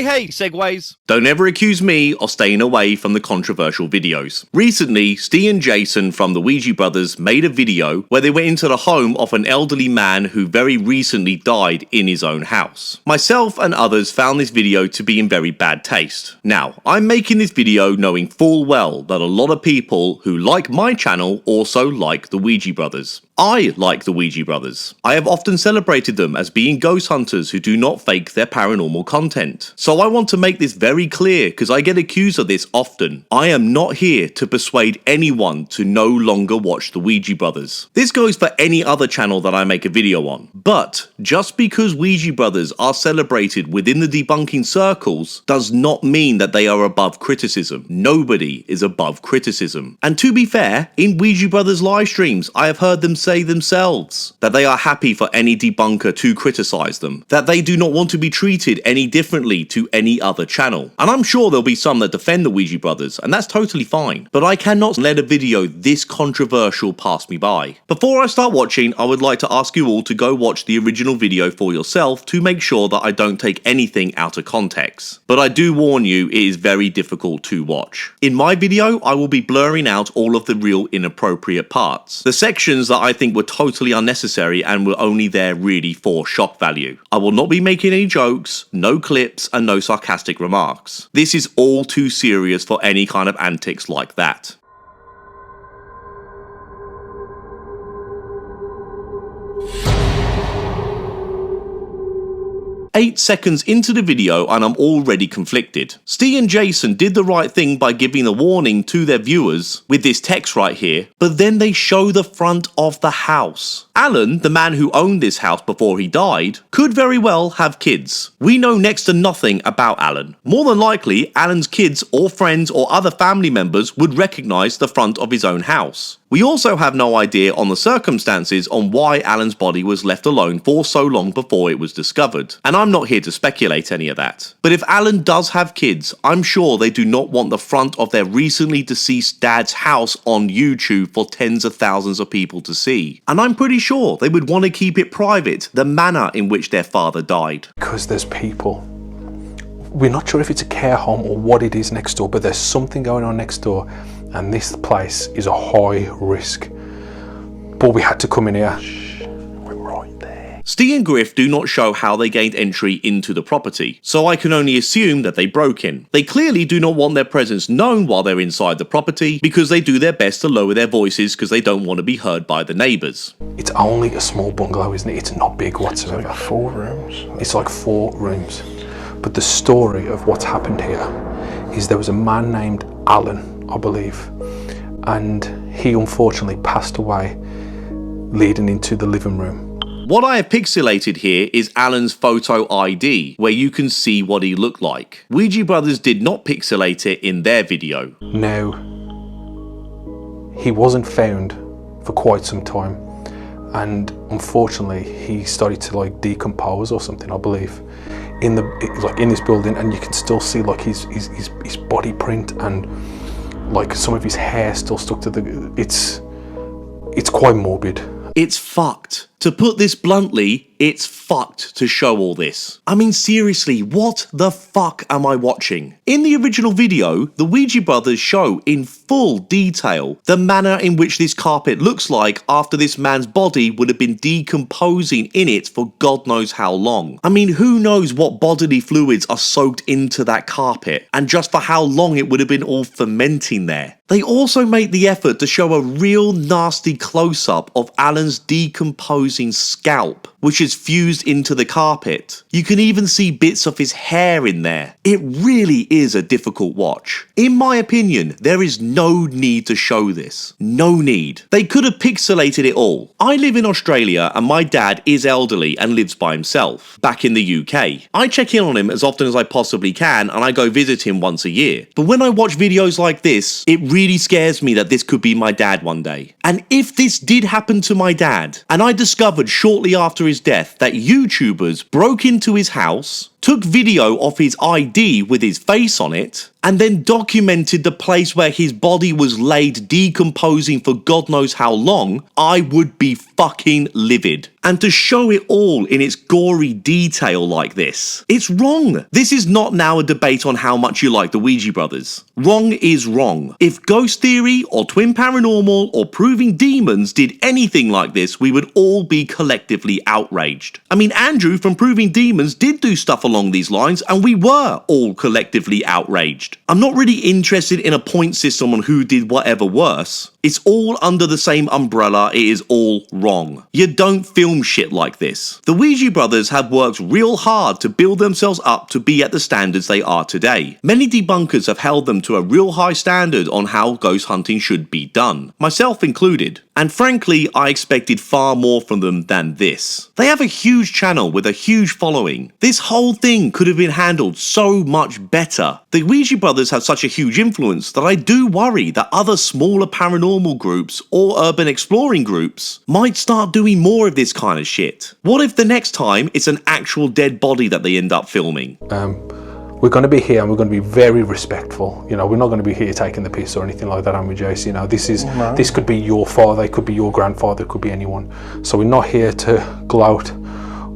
Hey, SEGways! Don't ever accuse me of staying away from the controversial videos. Recently, Steve and Jason from the Ouija Brothers made a video where they went into the home of an elderly man who very recently died in his own house. Myself and others found this video to be in very bad taste. Now, I'm making this video knowing full well that a lot of people who like my channel also like the Ouija Brothers. I like the Ouija Brothers. I have often celebrated them as being ghost hunters who do not fake their paranormal content. So I want to make this very clear because I get accused of this often. I am not here to persuade anyone to no longer watch the Ouija Brothers. This goes for any other channel that I make a video on. But just because Ouija Brothers are celebrated within the debunking circles does not mean that they are above criticism. Nobody is above criticism. And to be fair, in Ouija Brothers live streams, I have heard them say themselves that they are happy for any debunker to criticize them, that they do not want to be treated any differently to any other channel. And I'm sure there'll be some that defend the Ouija Brothers, and that's totally fine, but I cannot let a video this controversial pass me by. Before I start watching, I would like to ask you all to go watch the original video for yourself to make sure that I don't take anything out of context. But I do warn you, it is very difficult to watch. In my video, I will be blurring out all of the real inappropriate parts, the sections that I think were totally unnecessary and were only there really for shock value. I will not be making any jokes, no clips, and no sarcastic remarks. This is all too serious for any kind of antics like that. 8 seconds into the video and I'm already conflicted. Steve and Jason did the right thing by giving a warning to their viewers with this text right here, but then they show the front of the house. Alan, the man who owned this house before he died, could very well have kids. We know next to nothing about Alan. More than likely, Alan's kids or friends or other family members would recognize the front of his own house. We also have no idea on the circumstances on why Alan's body was left alone for so long before it was discovered. And I'm not here to speculate any of that. But if Alan does have kids, I'm sure they do not want the front of their recently deceased dad's house on YouTube for tens of thousands of people to see. And I'm pretty sure they would want to keep it private, the manner in which their father died. Because there's people. We're not sure if it's a care home or what it is next door, but there's something going on next door. And this place is a high risk. But we had to come in here. We're right there. Steve and Griff do not show how they gained entry into the property, so I can only assume that they broke in. They clearly do not want their presence known while they're inside the property because they do their best to lower their voices because they don't want to be heard by the neighbours. It's only a small bungalow, isn't it? It's not big whatsoever. It's like 4 rooms. It's like 4 rooms. But the story of what's happened here is there was a man named Alan, I believe, and he unfortunately passed away leading into the living room. What I have pixelated here is Alan's photo ID, where you can see what he looked like. Ouija Brothers did not pixelate it in their video. Now, he wasn't found for quite some time, and unfortunately he started to like decompose or something, I believe, in this building, and you can still see like his body print and like some of his hair still stuck to the. It's quite morbid. It's fucked. To put this bluntly, it's fucked to show all this. I mean, seriously, what the fuck am I watching? In the original video, the Ouija Brothers show in full detail the manner in which this carpet looks like after this man's body would have been decomposing in it for God knows how long. I mean, who knows what bodily fluids are soaked into that carpet and just for how long it would have been all fermenting there. They also made the effort to show a real nasty close-up of Alan's decomposing scalp, which is fused into the carpet. You can even see bits of his hair in there. It really is a difficult watch. In my opinion, there is no need to show this. No need. They could have pixelated it all. I live in Australia and my dad is elderly and lives by himself, back in the UK. I check in on him as often as I possibly can and I go visit him once a year. But when I watch videos like this, it really scares me that this could be my dad one day. And if this did happen to my dad, and I discovered shortly after his death that YouTubers broke into his house, took video of his ID with his face on it, and then documented the place where his body was laid decomposing for God knows how long, I would be fucking livid. And to show it all in its gory detail like this, it's wrong. This is not now a debate on how much you like the Ouija Brothers. Wrong is wrong. If Ghost Theory or Twin Paranormal or Proving Demons did anything like this, we would all be collectively outraged. I mean, Andrew from Proving Demons did do stuff along these lines, and we were all collectively outraged. I'm not really interested in a point system on who did whatever worse. It's all under the same umbrella, it is all wrong. You don't film shit like this. The Ouija Brothers have worked real hard to build themselves up to be at the standards they are today. Many debunkers have held them to a real high standard on how ghost hunting should be done, myself included. And frankly, I expected far more from them than this. They have a huge channel with a huge following. This whole thing could have been handled so much better. The Ouija Brothers have such a huge influence that I do worry that other smaller paranormal groups or urban exploring groups might start doing more of this kind of shit. What if the next time it's an actual dead body that they end up filming? We're going to be here and we're going to be very respectful. You know, we're not going to be here taking the piss or anything like that, are we, Jace? You know, this could be your father, it could be your grandfather, it could be anyone. So we're not here to gloat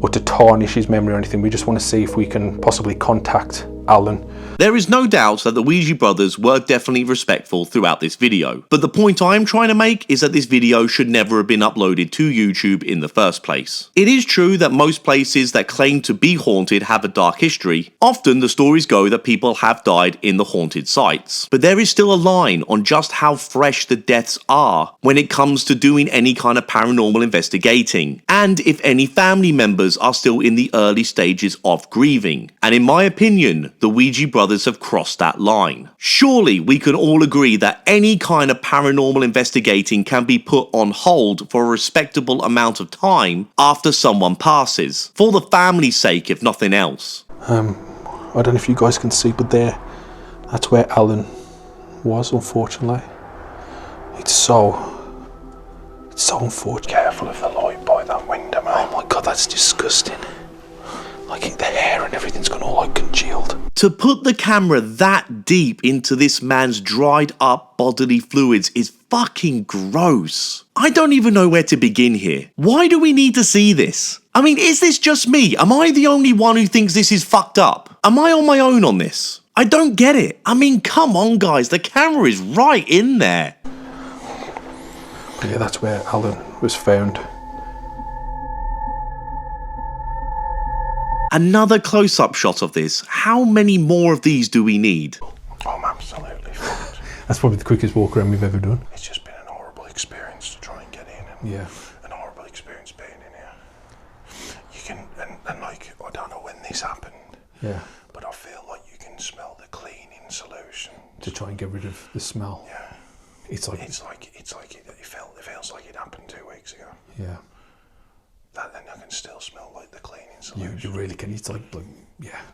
or to tarnish his memory or anything. We just want to see if we can possibly contact Alan. There is no doubt that the Ouija Brothers were definitely respectful throughout this video, but the point I am trying to make is that this video should never have been uploaded to YouTube in the first place. It is true that most places that claim to be haunted have a dark history. Often the stories go that people have died in the haunted sites, but there is still a line on just how fresh the deaths are when it comes to doing any kind of paranormal investigating, and if any family members are still in the early stages of grieving. And in my opinion, the Ouija Brothers have crossed that line. Surely we can all agree that any kind of paranormal investigating can be put on hold for a respectable amount of time after someone passes, for the family's sake if nothing else. I don't know if you guys can see, but that's where Alan was, unfortunately. It's so unfortunate. Careful of the light by that window, man. Oh my god, that's disgusting. Like the hair and everything's gone all like congealed. To put the camera that deep into this man's dried up bodily fluids is fucking gross. I don't even know where to begin here. Why do we need to see this? I mean, is this just me? Am I the only one who thinks this is fucked up? Am I on my own on this? I don't get it. I mean, come on guys, the camera is right in there. But yeah, that's where Alan was found. Another close-up shot of this. How many more of these do we need? I'm absolutely fucked. That's probably the quickest walk around we've ever done. It's just been an horrible experience to try and get in. And Yeah. An horrible experience being in here. You can, and like, I don't know when this happened. Yeah. But I feel like you can smell the cleaning solution. To try and get rid of the smell. Yeah. It feels like it happened 2 weeks ago. Yeah. That, and I can still smell like the cleaning solution. You really can. It's like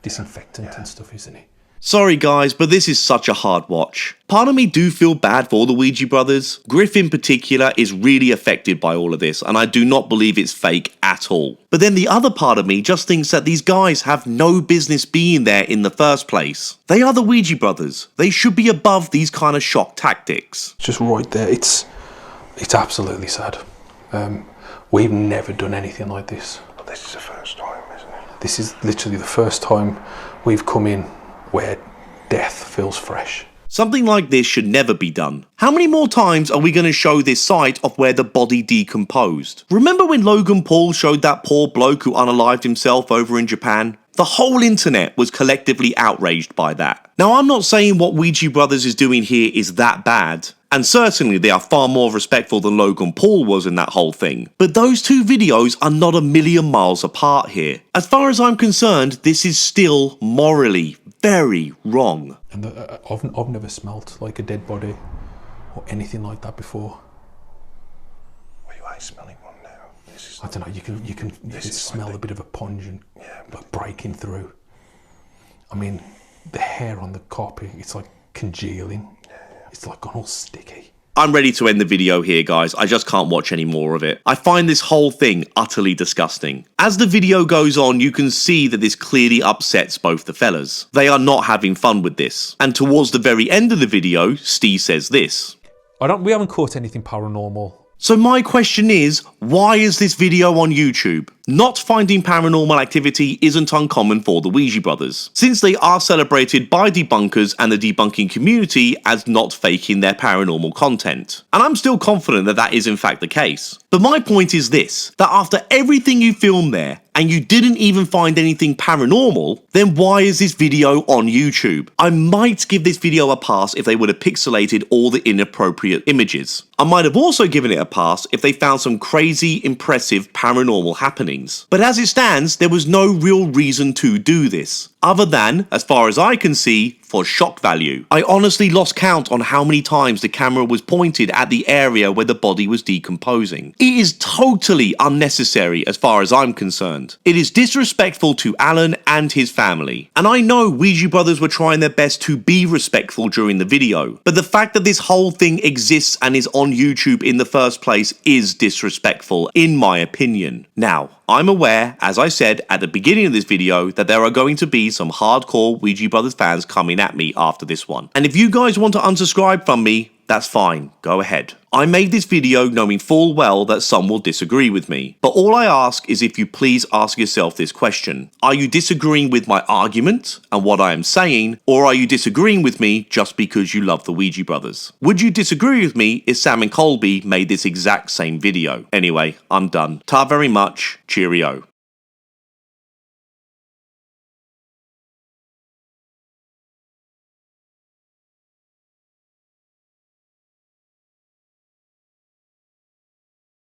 disinfectant and stuff, isn't it? Sorry guys, but this is such a hard watch. Part of me do feel bad for the Ouija Brothers. Griff in particular is really affected by all of this, and I do not believe it's fake at all. But then the other part of me just thinks that these guys have no business being there in the first place. They are the Ouija Brothers. They should be above these kind of shock tactics. Just right there. It's absolutely sad. We've never done anything like this. But this is the first time, isn't it? This is literally the first time we've come in where death feels fresh. Something like this should never be done. How many more times are we going to show this site of where the body decomposed? Remember when Logan Paul showed that poor bloke who unalived himself over in Japan? The whole internet was collectively outraged by that. Now, I'm not saying what Ouija Brothers is doing here is that bad, and certainly they are far more respectful than Logan Paul was in that whole thing, but those two videos are not a million miles apart here. As far as I'm concerned, this is still morally very wrong. And I've never smelt like a dead body or anything like that before. Well, you ain't smelling one now. This is, I don't know, you can smell like a bit of a pungent, Yeah, like breaking through. I mean, the hair on the carpet, it's like congealing. yeah. It's like gone all sticky. I'm ready to end the video here, guys. I just can't watch any more of it. I find this whole thing utterly disgusting. As the video goes on, you can see that this clearly upsets both the fellas. They are not having fun with this. And towards the very end of the video, Steve says this. We haven't caught anything paranormal. So my question is, why is this video on YouTube? Not finding paranormal activity isn't uncommon for the Ouija Brothers, since they are celebrated by debunkers and the debunking community as not faking their paranormal content. And I'm still confident that that is in fact the case. But my point is this, that after everything you filmed there, and you didn't even find anything paranormal, then why is this video on YouTube? I might give this video a pass if they would have pixelated all the inappropriate images. I might have also given it a pass if they found some crazy, impressive paranormal happenings. But as it stands, there was no real reason to do this, other than, as far as I can see, for shock value. I honestly lost count on how many times the camera was pointed at the area where the body was decomposing. It is totally unnecessary as far as I'm concerned. It is disrespectful to Alan and his family. And I know Ouija Brothers were trying their best to be respectful during the video, but the fact that this whole thing exists and is on YouTube in the first place is disrespectful, in my opinion. Now, I'm aware, as I said at the beginning of this video, that there are going to be some hardcore Ouija Brothers fans coming at me after this one. And if you guys want to unsubscribe from me, that's fine, go ahead. I made this video knowing full well that some will disagree with me, but all I ask is if you please ask yourself this question. Are you disagreeing with my argument and what I am saying, or are you disagreeing with me just because you love the Ouija Brothers? Would you disagree with me if Sam and Colby made this exact same video? Anyway, I'm done. Ta very much, cheerio.